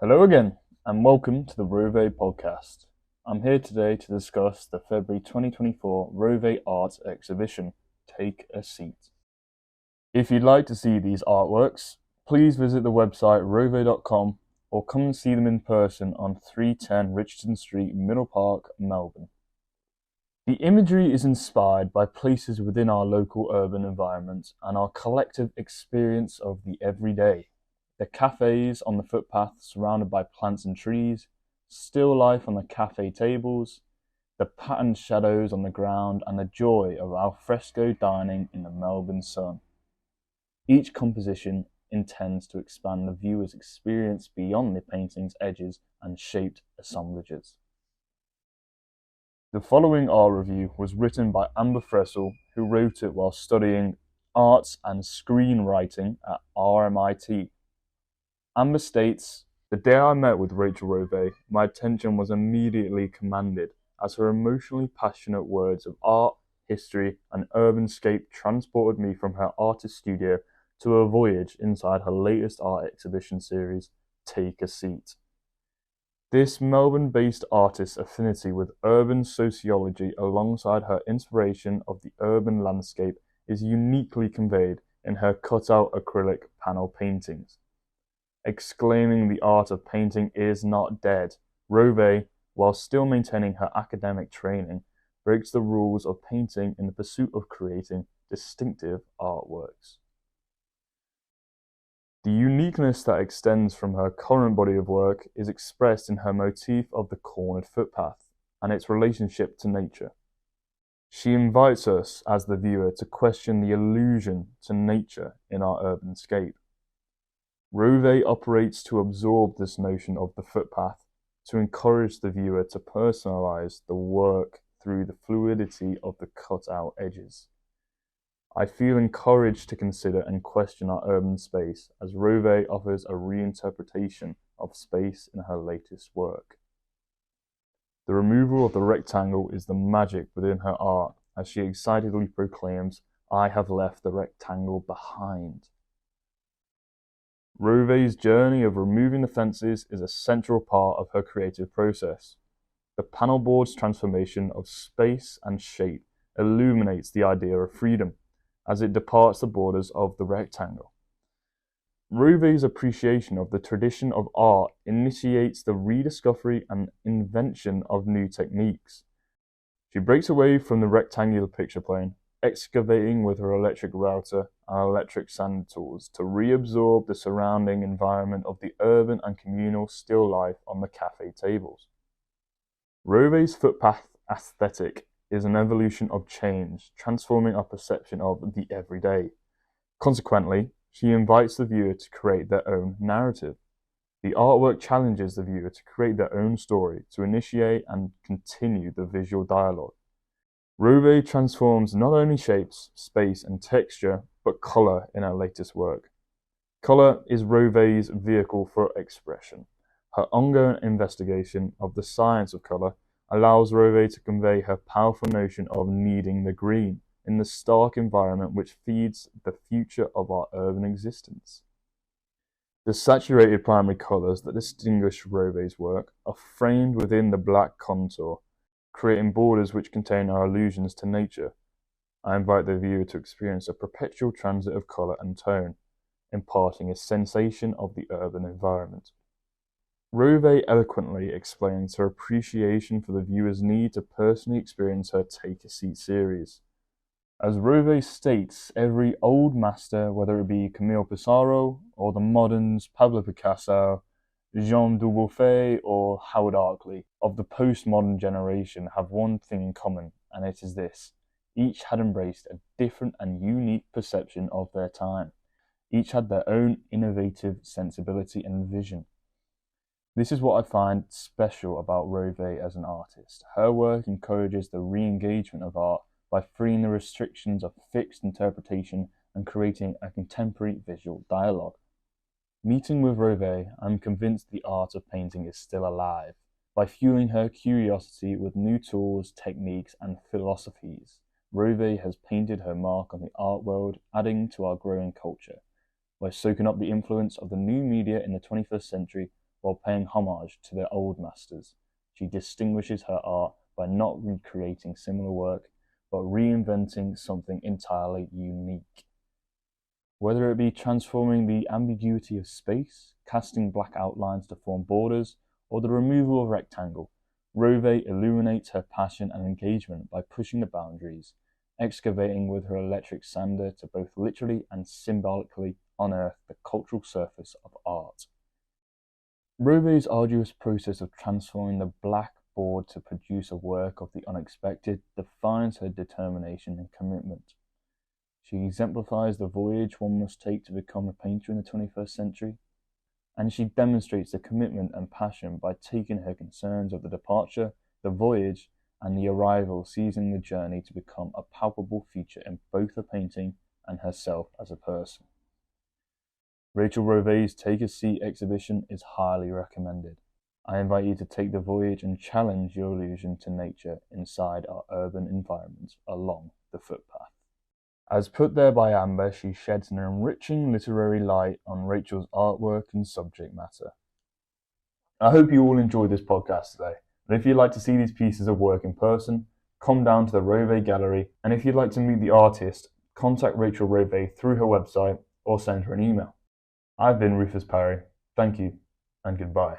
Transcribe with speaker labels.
Speaker 1: Hello again, and welcome to the Rovay podcast. I'm here today to discuss the February 2024 Rovay Art Exhibition, Take a Seat. If you'd like to see these artworks, please visit the website rovay.com or come and see them in person on 310 Richardson Street, Middle Park, Melbourne. The imagery is inspired by places within our local urban environment and our collective experience of the everyday. The cafes on the footpath surrounded by plants and trees, still life on the cafe tables, the patterned shadows on the ground, and the joy of al fresco dining in the Melbourne sun. Each composition intends to expand the viewer's experience beyond the painting's edges and shaped assemblages. The following art review was written by Amber Fressel, who wrote it while studying arts and screenwriting at RMIT. Amber states, "The day I met with Rachel Rovay, my attention was immediately commanded as her emotionally passionate words of art, history, and urbanscape transported me from her artist studio to a voyage inside her latest art exhibition series, Take a Seat." This Melbourne-based artist's affinity with urban sociology alongside her inspiration of the urban landscape is uniquely conveyed in her cut-out acrylic panel paintings. Exclaiming the art of painting is not dead, Rovay, while still maintaining her academic training, breaks the rules of painting in the pursuit of creating distinctive artworks. The uniqueness that extends from her current body of work is expressed in her motif of the cornered footpath and its relationship to nature. She invites us as the viewer to question the allusion to nature in our urban scape. Rovay operates to absorb this notion of the footpath, to encourage the viewer to personalize the work through the fluidity of the cut-out edges. I feel encouraged to consider and question our urban space as Rovay offers a reinterpretation of space in her latest work. The removal of the rectangle is the magic within her art as she excitedly proclaims, "I have left the rectangle behind." Rovay's journey of removing the fences is a central part of her creative process. The panel board's transformation of space and shape illuminates the idea of freedom as it departs the borders of the rectangle. Rovay's appreciation of the tradition of art initiates the rediscovery and invention of new techniques. She breaks away from the rectangular picture plane, excavating with her electric router and electric sand tools to reabsorb the surrounding environment of the urban and communal still life on the cafe tables. Rovay's footpath aesthetic is an evolution of change, transforming our perception of the everyday. Consequently, she invites the viewer to create their own narrative. The artwork challenges the viewer to create their own story, to initiate and continue the visual dialogue. Rovay transforms not only shapes, space, and texture, but color in her latest work. Color is Rovay's vehicle for expression. Her ongoing investigation of the science of color allows Rovay to convey her powerful notion of needing the green in the stark environment which feeds the future of our urban existence. The saturated primary colors that distinguish Rovay's work are framed within the black contour, creating borders which contain our allusions to nature. I invite the viewer to experience a perpetual transit of color and tone, imparting a sensation of the urban environment. Rovay eloquently explains her appreciation for the viewer's need to personally experience her Take a Seat series. As Rovay states, every old master, whether it be Camille Pissarro or the moderns Pablo Picasso, Jean Dubuffet or Howard Arkley of the postmodern generation have one thing in common, and it is this: each had embraced a different and unique perception of their time. Each had their own innovative sensibility and vision. This is what I find special about Rovay as an artist. Her work encourages the re-engagement of art by freeing the restrictions of fixed interpretation and creating a contemporary visual dialogue. Meeting with Rovay, I'm convinced the art of painting is still alive, by fueling her curiosity with new tools, techniques, and philosophies. Rovay has painted her mark on the art world, adding to our growing culture. By soaking up the influence of the new media in the 21st century, while paying homage to their old masters. She distinguishes her art by not recreating similar work, but reinventing something entirely unique. Whether it be transforming the ambiguity of space, casting black outlines to form borders, or the removal of a rectangle, Rovay illuminates her passion and engagement by pushing the boundaries, excavating with her electric sander to both literally and symbolically unearth the cultural surface of art. Rovay's arduous process of transforming the black board to produce a work of the unexpected defines her determination and commitment. She exemplifies the voyage one must take to become a painter in the 21st century, and she demonstrates the commitment and passion by taking her concerns of the departure, the voyage, and the arrival, seizing the journey to become a palpable feature in both the painting and herself as a person. Rachel Rovay's Take a Seat exhibition is highly recommended. I invite you to take the voyage and challenge your illusion to nature inside our urban environment along the footpath. As put there by Amber, she sheds an enriching literary light on Rachel's artwork and subject matter. I hope you all enjoyed this podcast today, and if you'd like to see these pieces of work in person, come down to the Rovay Gallery, and if you'd like to meet the artist, contact Rachel Rovay through her website or send her an email. I've been Rufus Parry. Thank you, and goodbye.